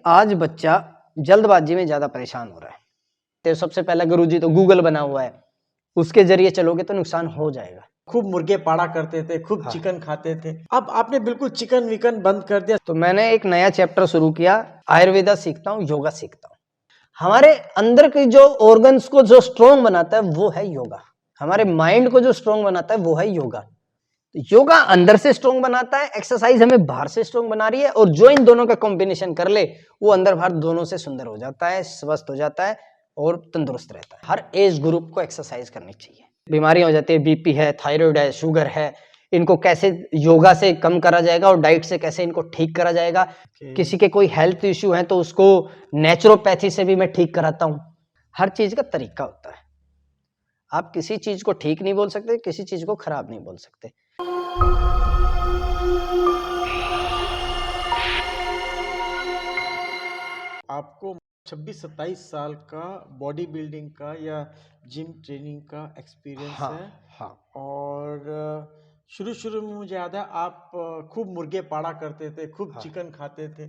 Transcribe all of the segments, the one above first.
आज बच्चा जल्दबाजी में ज्यादा परेशान हो रहा है। तो सबसे पहला गुरुजी तो गूगल बना हुआ है, उसके जरिए चलोगे तो नुकसान हो जाएगा। खूब मुर्गे पाड़ा करते थे, खूब हाँ। चिकन खाते थे, अब आपने बिल्कुल चिकन विकन बंद कर दिया। तो मैंने एक नया चैप्टर शुरू किया, आयुर्वेदा सीखता हूँ, योगा सीखता हूँ। हमारे अंदर की जो ऑर्गन्स को जो स्ट्रॉन्ग बनाता है वो है योगा। हमारे माइंड को जो स्ट्रॉन्ग बनाता है वो है योगा। तो योगा अंदर से स्ट्रॉन्ग बनाता है, एक्सरसाइज हमें बाहर से स्ट्रॉन्ग बना रही है, और जो इन दोनों का कॉम्बिनेशन कर ले वो अंदर बाहर दोनों से सुंदर हो जाता है, स्वस्थ हो जाता है और तंदुरुस्त रहता है। हर एज ग्रुप को एक्सरसाइज करनी चाहिए। बीमारियां हो जाती है, बीपी है, थायराइड है, शुगर है, इनको कैसे योगा से कम करा जाएगा और डाइट से कैसे इनको ठीक करा जाएगा। किसी के कोई हेल्थ इश्यू है तो उसको नेचुरोपैथी से भी मैं ठीक कराता हूँ। हर चीज का तरीका होता है। आप किसी चीज को ठीक नहीं बोल सकते, किसी चीज को खराब नहीं बोल सकते। आपको 26-27 साल का बॉडी बिल्डिंग का या जिम ट्रेनिंग का एक्सपीरियंस हाँ, है। हाँ। और शुरू शुरू में मुझे याद है आप खूब मुर्गे पाड़ा करते थे, खूब हाँ। चिकन खाते थे,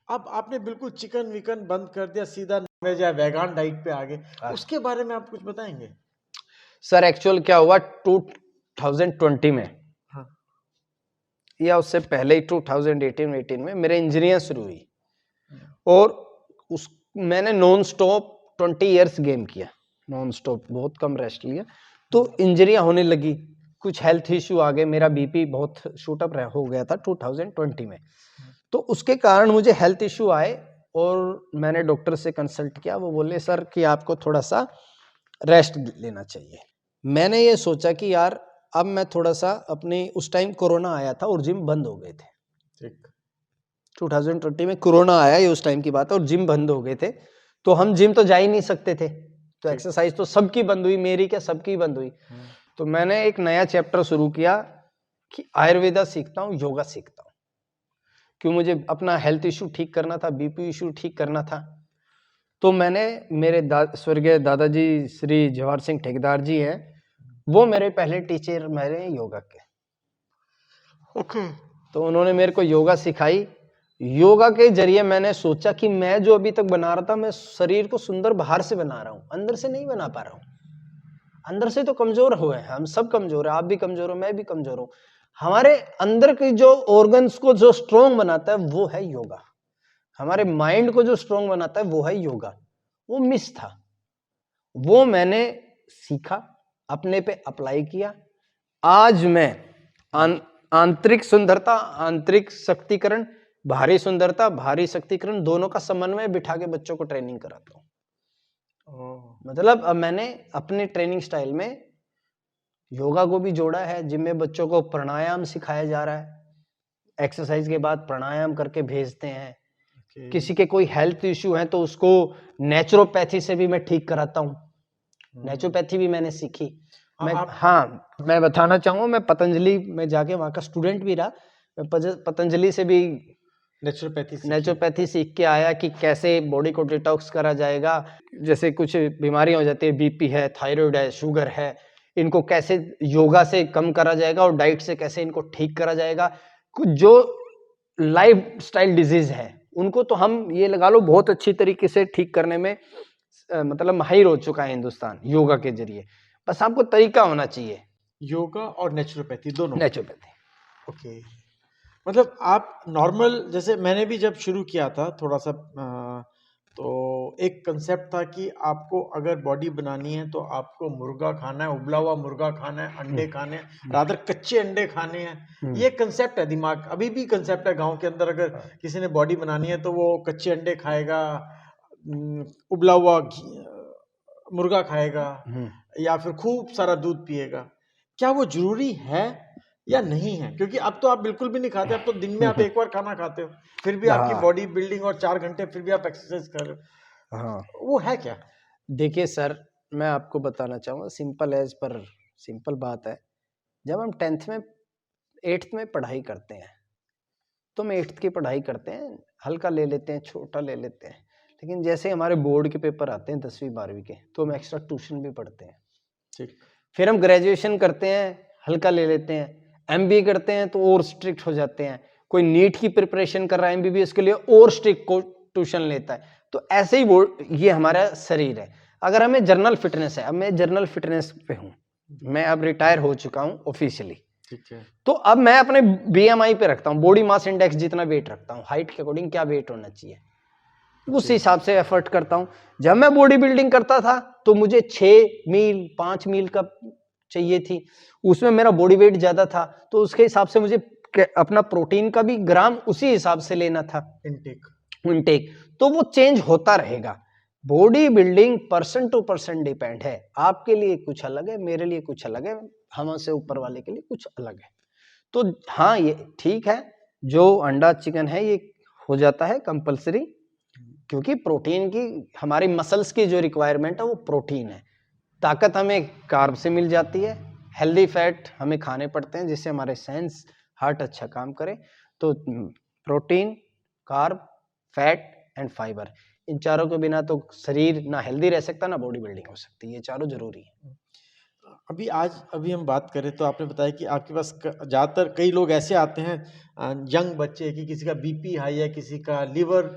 अब आपने बिल्कुल चिकन विकन बंद कर दिया, सीधा नॉनवेज या वेगान डाइट पे आ गए। हाँ। उसके बारे में आप कुछ बताएंगे? सर एक्चुअल क्या हुआ 2020 में, हाँ। या उससे पहले ही 2018 में मेरे इंजरियां शुरू हुई, और उस मैंने नॉन स्टॉप 20 इयर्स गेम किया, नॉन स्टॉप, बहुत कम रेस्ट लिया। तो इंजरियां होने लगी, कुछ हेल्थ इश्यू आ गए, मेरा बीपी बहुत शूट अप हो गया था 2020 में। तो उसके कारण मुझे हेल्थ इश्यू आए और मैंने डॉक्टर से कंसल्ट किया। वो बोले सर कि आपको थोड़ा सा रेस्ट लेना चाहिए। मैंने ये सोचा कि यार अब मैं थोड़ा सा अपनी, उस टाइम कोरोना आया था और जिम बंद हो गए थे। ठीक। 2020 में कोरोना आया, ये उस टाइम की बात है, और जिम बंद हो गए थे। तो हम जिम तो जा ही नहीं सकते थे, तो एक्सरसाइज तो सबकी बंद हुई, मेरी क्या सबकी बंद हुई। तो मैंने एक नया चैप्टर शुरू किया कि आयुर्वेदा सीखता हूँ, योगा सीखता हूँ, क्यों मुझे अपना हेल्थ इशू ठीक करना था, बीपी इशू ठीक करना था। तो मैंने मेरे स्वर्गीय दादाजी श्री जवाहर सिंह ठेकेदार जी हैं, वो मेरे पहले टीचर मेरे योगा के। ओके। तो उन्होंने मेरे को योगा सिखाई। योगा के जरिए मैंने सोचा कि मैं जो अभी तक बना रहा था, मैं शरीर को सुंदर बाहर से बना रहा हूँ, अंदर से नहीं बना पा रहा हूँ। अंदर से तो कमजोर हुए हैं, हम सब कमजोर है, आप भी कमजोर हो, मैं भी कमजोर हूँ। हमारे अंदर की जो ऑर्गन्स को जो स्ट्रॉन्ग बनाता है वो है योगा। हमारे माइंड को जो स्ट्रॉन्ग बनाता है वो है योगा। वो मिस था, वो मैंने सीखा, अपने पे अप्लाई किया। आज मैं आंतरिक सुंदरता, आंतरिक शक्तिकरण, बाहरी सुंदरता, बाहरी शक्तिकरण, दोनों का समन्वय बिठा के बच्चों को ट्रेनिंग कराता हूँ। मतलब अब मैंने अपने ट्रेनिंग स्टाइल में योगा को भी जोड़ा है। जिम में बच्चों को प्राणायाम सिखाया जा रहा है, एक्सरसाइज के बाद प्राणायाम करके भेजते हैं। किसी के कोई हेल्थ इश्यू है तो उसको नेचुरोपैथी से भी मैं ठीक कराता हूँ। नेचुरोपैथी भी मैंने सीखी। मैं बताना चाहूंगा, मैं पतंजलि में जाके वहां का स्टूडेंट भी रहा। मैं पतंजलि से भी नेचुरोपैथी सीख के आया कि कैसे बॉडी को डिटॉक्स करा जाएगा। जैसे कुछ बीमारियां हो जाती है, बीपी है, थायराइड है, शुगर है, इनको कैसे योगा से कम करा जाएगा और डाइट से कैसे इनको ठीक करा जाएगा। कुछ जो लाइफ स्टाइल डिजीज है उनको तो हम ये लगा लो बहुत अच्छी तरीके से ठीक करने में मतलब माहिर हो चुका है हिंदुस्तान योगा के जरिए। बस आपको तरीका होना चाहिए। योगा और नेचुरोपैथी दोनों। नेचुरोपैथी। ओके। मतलब आप नॉर्मल, जैसे मैंने भी जब शुरू किया था थोड़ा सा, तो एक कंसेप्ट था कि आपको अगर बॉडी बनानी है तो आपको मुर्गा खाना है, उबला हुआ मुर्गा खाना है, अंडे खाने हैं, रादर कच्चे अंडे खाने हैं। ये कंसेप्ट है, दिमाग अभी भी कंसेप्ट है गांव के अंदर। अगर किसी ने बॉडी बनानी है तो वो कच्चे अंडे खाएगा, उबला हुआ मुर्गा खाएगा, या फिर खूब सारा दूध पिएगा। क्या वो जरूरी है या नहीं है? क्योंकि अब तो आप बिल्कुल भी नहीं खाते, अब तो दिन में आप एक बार खाना खाते हो, फिर भी आपकी बॉडी बिल्डिंग, और 4 घंटे फिर भी आप एक्सरसाइज कर रहे हो। हाँ, वो है क्या? देखिए सर, मैं आपको बताना चाहूँगा, सिंपल बात है। जब हम 10th में 8th में पढ़ाई करते हैं तो हम 8th की पढ़ाई करते हैं, हल्का ले लेते हैं, छोटा ले लेते हैं। लेकिन जैसे हमारे बोर्ड के पेपर आते हैं 10वीं 12वीं के, तो हम एक्स्ट्रा ट्यूशन भी पढ़ते हैं। ठीक। फिर हम ग्रेजुएशन करते हैं, हल्का ले लेते हैं। एमबीए करते हैं तो और स्ट्रिक्ट हो जाते हैं। कोई नीट की प्रिपरेशन कर रहा है एमबीबीएस के लिए, और स्ट्रिक्ट ट्यूशन लेता है। तो ऐसे ही वो ये हमारा शरीर है। अगर हमें जर्नल फिटनेस है, अब मैं जर्नल फिटनेस पे हूँ, मैं अब रिटायर हो चुका हूँ ऑफिशियली, ठीक है। तो अब मैं अपने BMI पे रखता हूँ, बॉडी मास इंडेक्स जितना वेट रखता हूँ, हाइट के अकॉर्डिंग क्या वेट होना चाहिए, उस हिसाब से एफर्ट करता हूँ। जब मैं बॉडी बिल्डिंग करता था तो मुझे 6 मील 5 मील का चाहिए थी, उसमें मेरा बॉडी वेट ज्यादा था, तो उसके हिसाब से मुझे अपना प्रोटीन का भी ग्राम उसी हिसाब से लेना था, इनटेक। तो वो चेंज होता रहेगा। Body building person to person depend है, आपके लिए कुछ अलग है, मेरे लिए कुछ अलग है, हमसे ऊपर वाले के लिए कुछ अलग है। तो हाँ, ये ठीक है, जो अंडा चिकन है ये हो जाता है कंपलसरी, क्योंकि प्रोटीन की हमारी मसल्स की जो रिक्वायरमेंट है वो प्रोटीन है। ताकत हमें कार्ब से मिल जाती है, हेल्दी फैट हमें खाने पड़ते हैं जिससे हमारे सेंस हार्ट अच्छा काम करे। तो protein, carb, fat and fibre, इन चारों के बिना तो शरीर ना हेल्दी रह सकता ना बॉडी बिल्डिंग हो सकती, ये चारों जरूरी है। अभी हम बात करें तो आपने बताया कि आपके पास ज़्यादातर कई लोग ऐसे आते हैं, यंग बच्चे, कि किसी का बीपी हाई है, किसी का लिवर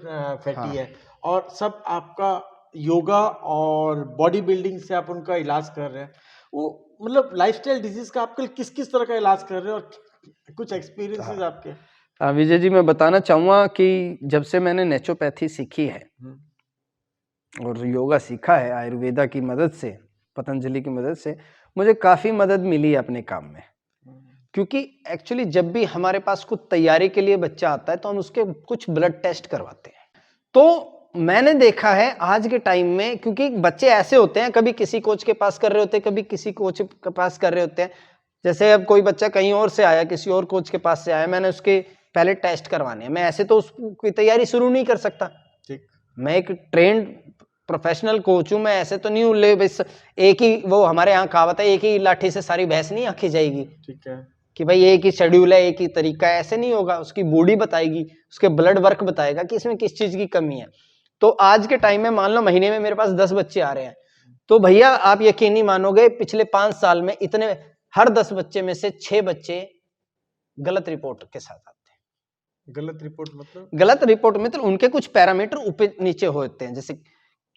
फैटी हाँ। है, और सब आपका योगा और बॉडी बिल्डिंग से आप उनका इलाज कर रहे हैं। वो मतलब लाइफस्टाइल डिजीज का आप किस किस तरह का इलाज कर रहे हैं, और कुछ एक्सपीरियंसेस आपके? विजय जी, मैं बताना चाहूँगा कि जब से मैंने नेचुरोपैथी सीखी है और योगा सीखा है आयुर्वेदा की मदद से, पतंजलि की मदद से, मुझे काफ़ी मदद मिली है अपने काम में। क्योंकि एक्चुअली जब भी हमारे पास कुछ तैयारी के लिए बच्चा आता है तो हम उसके कुछ ब्लड टेस्ट करवाते हैं। तो मैंने देखा है आज के टाइम में, क्योंकि बच्चे ऐसे होते हैं, कभी किसी कोच के पास कर रहे होते हैं, कभी किसी कोच के पास कर रहे होते हैं। जैसे अब कोई बच्चा कहीं और से आया, किसी और कोच के पास से आया, मैंने उसके पहले टेस्ट करवाने हैं। मैं ऐसे तो उसकी तैयारी शुरू नहीं कर सकता, ठीक। मैं एक ट्रेंड प्रोफेशनल कोच हूं, मैं ऐसे तो नहीं हूं ले बस एक ही, वो हमारे यहाँ कहावत है, एक ही लाठी से सारी भैंस नहीं आंकी जाएगी। ठीक है। कि भाई एक ही शेड्यूल है, एक ही तरीका है, ऐसे नहीं होगा। उसकी बॉडी बताएगी, उसके ब्लड वर्क बताएगा कि इसमें किस चीज की कमी है। तो आज के टाइम में मान लो महीने में मेरे पास 10 बच्चे आ रहे हैं, तो भैया आप यकीन नहीं मानोगे, पिछले 5 साल में इतने, हर 10 बच्चे में से 6 बच्चे गलत रिपोर्ट के साथ आते हैं। गलत रिपोर्ट मतलब? गलत रिपोर्ट मतलब उनके कुछ पैरामीटर ऊपर नीचे होते हैं, जैसे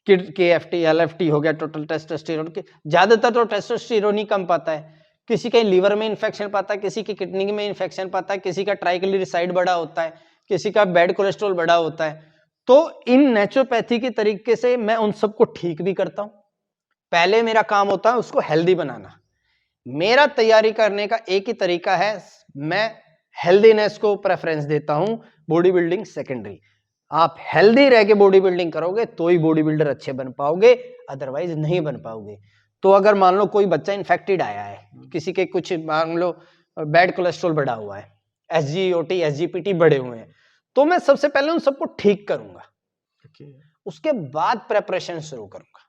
KFT, LFT हो गया, टोटल टेस्टोस्टेरोन के, ज्यादातर तो टेस्टोस्टेरोन ही कम पाता है। किसी के लीवर में इन्फेक्शन पाता है, किसी की किडनी में इन्फेक्शन पाता है, किसी का ट्राइग्लिसराइड बड़ा होता है, किसी का बैड कोलेस्ट्रॉल बड़ा होता है। तो इन नेचुरोपैथी के तरीके से मैं उन सबको ठीक भी करता हूं। पहले मेरा काम होता है उसको हेल्दी बनाना। मेरा तैयारी करने का एक ही तरीका है, मैं हेल्दीनेस को प्रेफरेंस देता हूं, बॉडी बिल्डिंग सेकेंडरी। आप हेल्दी रह के बॉडी बिल्डिंग करोगे तो ही बॉडी बिल्डर अच्छे बन पाओगे, अदरवाइज नहीं बन पाओगे। तो अगर मान लो कोई बच्चा इन्फेक्टेड आया है, किसी के कुछ मान लो बैड कोलेस्ट्रॉल बढ़ा हुआ है, SGOT SGPT बढ़े हुए हैं, तो मैं सबसे पहले उन सबको ठीक करूंगा, उसके बाद प्रेपरेशन शुरू करूंगा।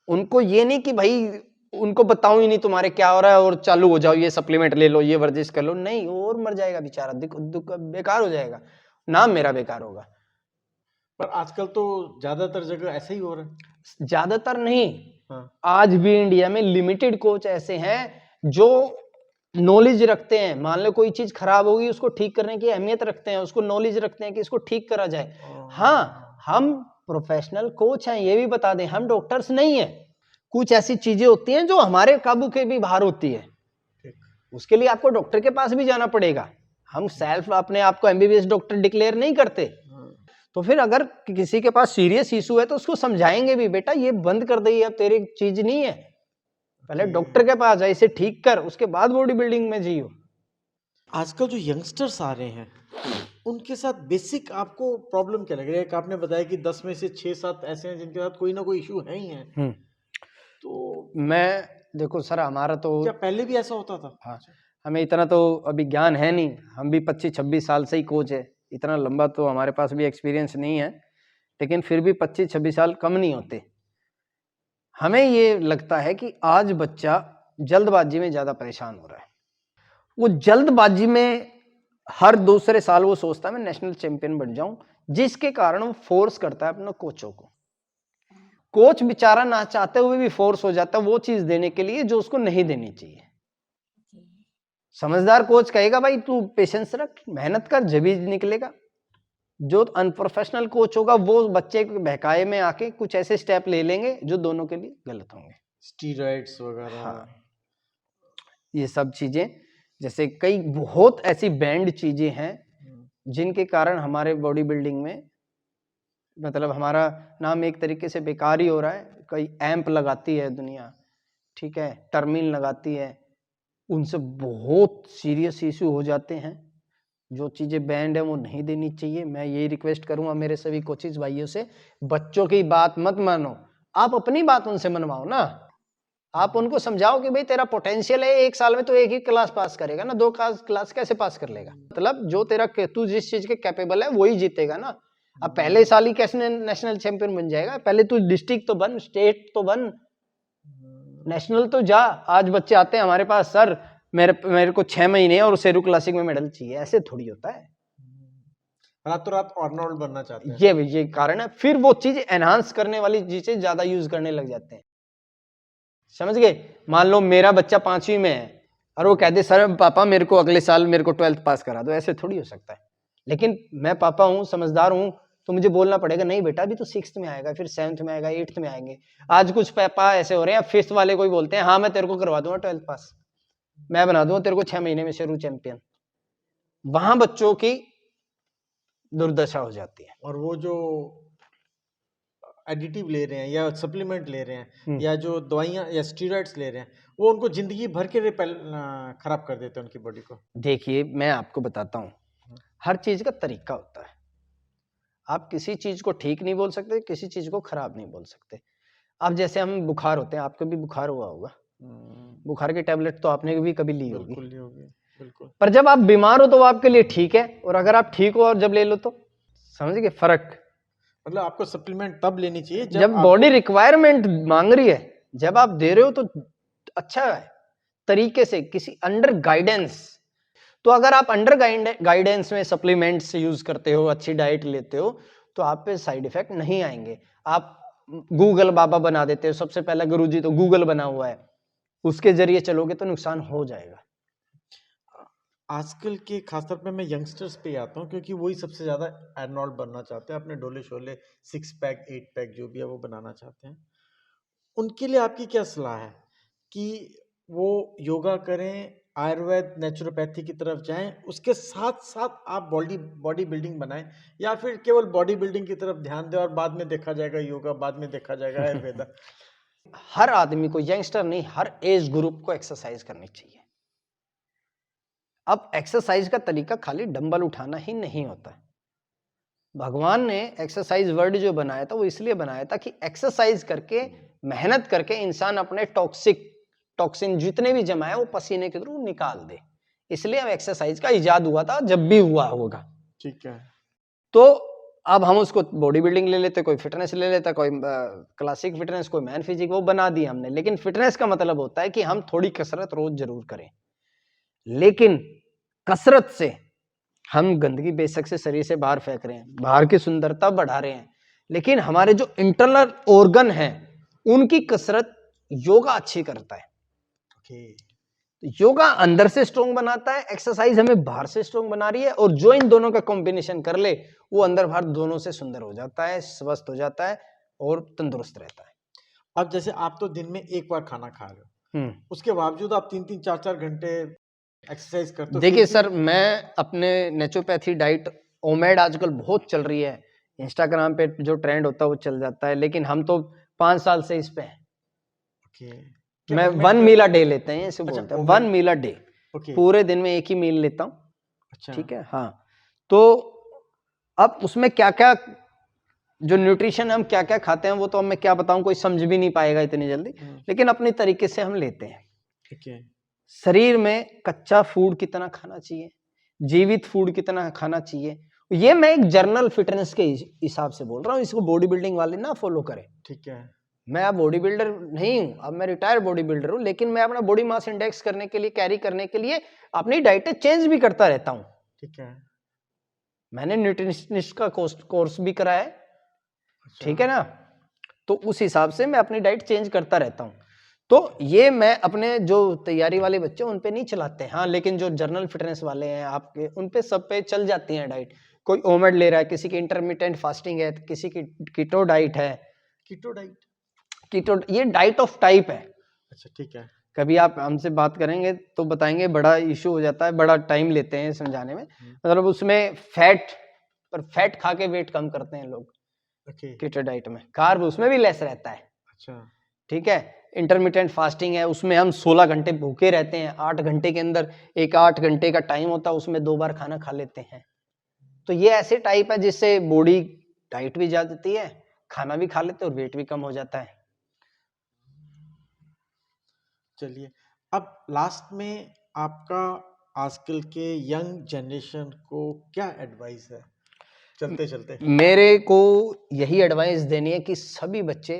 उनको ये नहीं कि भाई उनको बताऊं ही नहीं तुम्हारे क्या हो रहा है और चालू हो जाओ, ये सप्लीमेंट ले लो, ये वर्जिश कर लो, नहीं, और मर जाएगा बेचारा, बेकार हो जाएगा, नाम मेरा बेकार होगा। पर आजकल तो ज्यादातर जगह ऐसा ही हो रहा है। ज्यादातर नहीं, हाँ। आज भी इंडिया में लिमिटेड कोच ऐसे हैं जो नॉलेज रखते हैं। मान लो कोई चीज खराब होगी, उसको ठीक करने की अहमियत रखते हैं, उसको नॉलेज रखते हैं कि इसको ठीक करा जाए। हाँ, हम प्रोफेशनल कोच हैं, ये भी बता दें, हम डॉक्टर्स नहीं है। कुछ ऐसी चीजें होती हैं जो हमारे काबू के भी बाहर होती है, उसके लिए आपको डॉक्टर के पास भी जाना पड़ेगा। हम सेल्फ अपने आप को MBBS डॉक्टर डिक्लेयर नहीं करते। तो फिर अगर किसी के पास सीरियस इशू है तो उसको समझाएंगे भी, बेटा ये बंद कर दे, अब तेरी चीज नहीं है, पहले डॉक्टर के पास जा, इसे ठीक कर, उसके बाद बॉडी बिल्डिंग में जियो। आजकल जो यंगस्टर्स आ रहे हैं उनके साथ बेसिक आपको प्रॉब्लम क्या लग रही है? आपने बताया कि 10 में से 6-7 ऐसे हैं जिनके साथ कोई ना कोई इशू है ही है। तो मैं देखो सर, हमारा तो क्या पहले भी ऐसा होता था? हाँ, हमें इतना तो अभी ज्ञान है नहीं, हम भी 25-26 साल से ही कोच है, इतना लंबा तो हमारे पास भी एक्सपीरियंस नहीं है, लेकिन फिर भी 25-26 साल कम नहीं होते। हमें ये लगता है कि आज बच्चा जल्दबाजी में ज्यादा परेशान हो रहा है। वो जल्दबाजी में हर दूसरे साल वो सोचता है मैं नेशनल चैंपियन बन जाऊं, जिसके कारण वो फोर्स करता है अपने कोचों को। कोच बेचारा ना चाहते हुए भी फोर्स हो जाता है वो चीज देने के लिए जो उसको नहीं देनी चाहिए। समझदार कोच कहेगा भाई तू पेशेंस रख, मेहनत कर, जब ही निकलेगा। जो अनप्रोफेशनल कोच होगा वो बच्चे के बहकाए में आके कुछ ऐसे स्टेप ले लेंगे जो दोनों के लिए गलत होंगे। स्टीरॉइड्स वगैरह। हाँ, ये सब चीजें, जैसे कई बहुत ऐसी बैंड चीजें हैं जिनके कारण हमारे बॉडी बिल्डिंग में मतलब हमारा नाम एक तरीके से बेकार ही हो रहा है। कई एम्प लगाती है दुनिया, ठीक है, टर्मिन लगाती है, उनसे बहुत सीरियस इशू हो जाते हैं। जो चीजें बैंड है वो नहीं देनी चाहिए। मैं यही रिक्वेस्ट करूंगा मेरे सभी कोचिज भाइयों से, बच्चों की बात मत मानो, आप अपनी बात उनसे मनवाओ ना। आप उनको समझाओ कि भाई तेरा पोटेंशियल है, 1 साल में तो एक ही क्लास पास करेगा ना, 2 क्लास कैसे पास कर लेगा? मतलब जो तेरा तू जिस चीज के कैपेबल है वही जीतेगा ना। अब पहले साल ही कैसे नेशनल चैंपियन बन जाएगा? पहले तू डिस्ट्रिक्ट तो बन, स्टेट तो बन, नेशनल तो जा। आज बच्चे आते हैं हमारे पास, सर मेरे को 6 महीने और शेरू क्लासिक में मेडल चाहिए। ऐसे थोड़ी होता है, रातों रात आर्नोल्ड बनना चाहते हैं। ये कारण है। फिर वो चीज एनहांस करने वाली चीजें ज्यादा यूज करने लग जाते हैं, समझ गए? मान लो मेरा बच्चा 5वीं में है और वो कहते सर पापा मेरे को अगले साल मेरे को 12th पास करा दो। ऐसे थोड़ी हो सकता है। लेकिन मैं पापा हूं, समझदार हूं, तो मुझे बोलना पड़ेगा नहीं बेटा अभी तो 6th में आएगा, फिर 7th में आएगा, 8th में आएंगे। आज कुछ पापा ऐसे हो रहे हैं, 5th वाले कोई बोलते हैं हाँ मैं तेरे को करवा दूंगा 12th पास, मैं बना दूंगा तेरे को 6 महीने में शेरू चैंपियन। वहां बच्चों की दुर्दशा हो जाती है। और वो जो एडिटिव ले रहे हैं या सप्लीमेंट ले रहे हैं या जो दवाइयाँ या स्टीरॉइड्स ले रहे हैं, वो उनको जिंदगी भर के लिए खराब कर देते हैं उनकी बॉडी को। देखिए मैं आपको बताता हूँ, हर चीज का तरीका होता है। आप किसी चीज को ठीक नहीं बोल सकते, किसी चीज को खराब नहीं बोल सकते। अब जैसे हम बुखार होते हैं, आपको भी बुखार हुआ होगा, बुखार की टेबलेट तो आपने भी कभी ली होगी, बिल्कुल। पर जब आप बीमार हो तो वो आपके लिए ठीक है, और अगर आप ठीक हो और जब ले लो तो समझ गए फर्क। मतलब आपको सप्लीमेंट तब लेनी चाहिए जब बॉडी रिक्वायरमेंट मांग रही है, जब आप दे रहे हो तो अच्छा है तरीके से, किसी अंडर गाइडेंस। तो अगर आप अंडर गाइडेंस में सप्लीमेंट्स यूज करते हो, अच्छी डाइट लेते हो, तो आप पे साइड इफेक्ट नहीं आएंगे। आप गूगल बाबा बना देते हो, सबसे पहला गुरुजी तो गूगल बना हुआ है, उसके जरिए चलोगे तो नुकसान हो जाएगा। आजकल के खासतौर पे मैं यंगस्टर्स पे आता हूँ, क्योंकि वही सबसे ज्यादा आर्नोल्ड बनना चाहते हैं, अपने डोले शोले 6 पैक 8 पैक जो भी है वो बनाना चाहते हैं। उनके लिए आपकी क्या सलाह है कि वो योगा करें, आयुर्वेद नेचुरोपैथी की तरफ जाएं, उसके साथ साथ आप बॉडी बिल्डिंग बनाएं, या फिर केवल बॉडी बिल्डिंग की तरफ ध्यान दें और बाद में देखा जाएगा योगा, बाद में देखा जाएगा आयुर्वेदा? हर आदमी को, यंगस्टर नहीं, हर एज ग्रुप को एक्सरसाइज करनी चाहिए। अब एक्सरसाइज का तरीका खाली डंबल उठाना ही नहीं होता है। भगवान ने एक्सरसाइज वर्ड जो बनाया था वो इसलिए बनाया था कि एक्सरसाइज करके, मेहनत करके इंसान अपने टॉक्सिन जितने भी जमा है वो पसीने के थ्रू निकाल दे। इसलिए अब एक्सरसाइज का इजाद हुआ था, जब भी हुआ होगा, ठीक है। तो अब हम उसको बॉडी बिल्डिंग ले लेते, कोई फिटनेस ले लेता, कोई क्लासिक फिटनेस, कोई मैन फिजिक, वो बना दिया हमने। लेकिन फिटनेस का मतलब होता है कि हम थोड़ी कसरत रोज जरूर करें, लेकिन कसरत से हम गंदगी बेशक से शरीर से बाहर फेंक रहे हैं, बाहर की सुंदरता बढ़ा रहे हैं, लेकिन हमारे जो इंटरनल ऑर्गन हैं उनकी कसरत योगा अच्छी करता है। योगा अंदर से स्ट्रॉन्ग बनाता है, एक्सरसाइज हमें बाहर से स्ट्रॉन्ग बना रही है, और जो इन दोनों का कॉम्बिनेशन कर ले वो अंदर बाहर दोनों से सुंदर हो जाता है, स्वस्थ हो जाता है और तंदुरुस्त रहता है। अब जैसे आप तो दिन में एक बार खाना खा रहे हो, उसके बावजूद आप 3-3 4-4 घंटे एक्सरसाइज करते हो? देखिए सर, मैं अपने नेचुरोपैथी डाइट, ओमेड आजकल बहुत चल रही है, इंस्टाग्राम पे जो ट्रेंड होता है वो चल जाता है, लेकिन हम तो 5 साल से इस पे हैं। मैं 1 मील अ डे लेते हैं, इसे बोलते हैं 1 मील अ डे। पूरे दिन में एक ही मील लेता हूँ। अच्छा। ठीक है, हाँ। तो अब उसमें क्या क्या जो न्यूट्रिशन हम क्या क्या खाते हैं वो तो अब मैं क्या बताऊं, कोई समझ भी नहीं पाएगा इतनी जल्दी, लेकिन अपने तरीके से हम लेते हैं। ठीक है। शरीर में कच्चा फूड कितना खाना चाहिए, जीवित फूड कितना खाना चाहिए, ये मैं एक जर्नल फिटनेस के हिसाब से बोल रहा हूँ, इसको बॉडी बिल्डिंग वाले ना फॉलो करें। ठीक है। मैं अब बॉडी बिल्डर नहीं हूं, अब मैं रिटायर्ड बॉडी बिल्डर हूं, लेकिन मैं अपना बॉडी मास इंडेक्स करने के लिए, कैरी करने के लिए अपनी डाइट चेंज भी करता रहता हूं। ठीक है। मैंने न्यूट्रिशनिस्ट का कोर्स भी करा है। अच्छा। ठीक है ना, तो उस हिसाब से मैं अपनी डाइट चेंज करता रहता हूं। तो ये मैं अपने जो तैयारी वाले बच्चे उन पे नहीं चलाते हैं, हाँ, लेकिन जो जर्नल फिटनेस वाले हैं आपके, उन पे सब पे चल जाती है डाइट। कोई ओमेड ले रहा है, किसी की इंटरमिटेंट फास्टिंग है, किसी की कीटो डाइट है। कीटो डाइट, कीटो ये डाइट ऑफ टाइप है। अच्छा ठीक है। कभी आप हमसे बात करेंगे तो बताएंगे, बड़ा इशू हो जाता है, बड़ा टाइम लेते हैं समझाने में। मतलब उसमें फैट खा के वेट कम करते हैं लोग ओके, कीटो डाइट में। कार्ब उसमें भी लेस रहता है, अच्छा ठीक है। इंटरमिटेंट फास्टिंग है, उसमें हम 16 घंटे भूखे रहते हैं, 8 घंटे के अंदर एक 8 घंटे का टाइम होता है, उसमें 2 बार खाना खा लेते हैं। तो ये ऐसे टाइप है जिससे बॉडी टाइट भी जाती है, खाना भी खा लेते हैं और वेट भी कम हो जाता है। चलिए, अब लास्ट में आपका आजकल के यंग जनरेशन को क्या एडवाइस है चलते चलते? मेरे को यही एडवाइस देनी है कि सभी बच्चे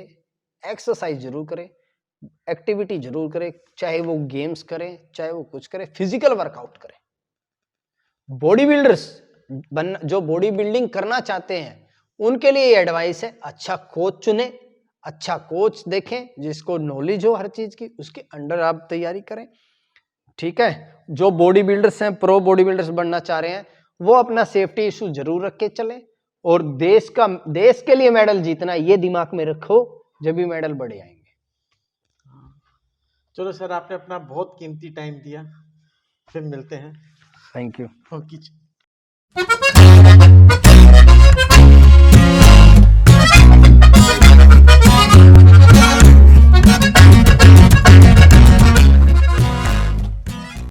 एक्सरसाइज जरूर करें, एक्टिविटी जरूर करें, चाहे वो गेम्स करें, चाहे वो कुछ करें, फिजिकल वर्कआउट करें। बॉडी बिल्डर्स जो बॉडी बिल्डिंग करना चाहते हैं उनके लिए एडवाइस है, अच्छा कोच चुने, अच्छा कोच देखें जिसको नॉलेज हो हर चीज की, उसके अंडर आप तैयारी करें, ठीक है। जो बॉडी बिल्डर्स हैं, प्रो बॉडी बिल्डर्स बनना चाह रहे हैं, वो अपना सेफ्टी इशू जरूर रख के चले, और देश के लिए मेडल जीतना ये दिमाग में रखो, जब भी मेडल बढ़े आएंगे। चलो सर, आपने अपना बहुत कीमती टाइम दिया, फिर मिलते हैं। Thank you. ओके।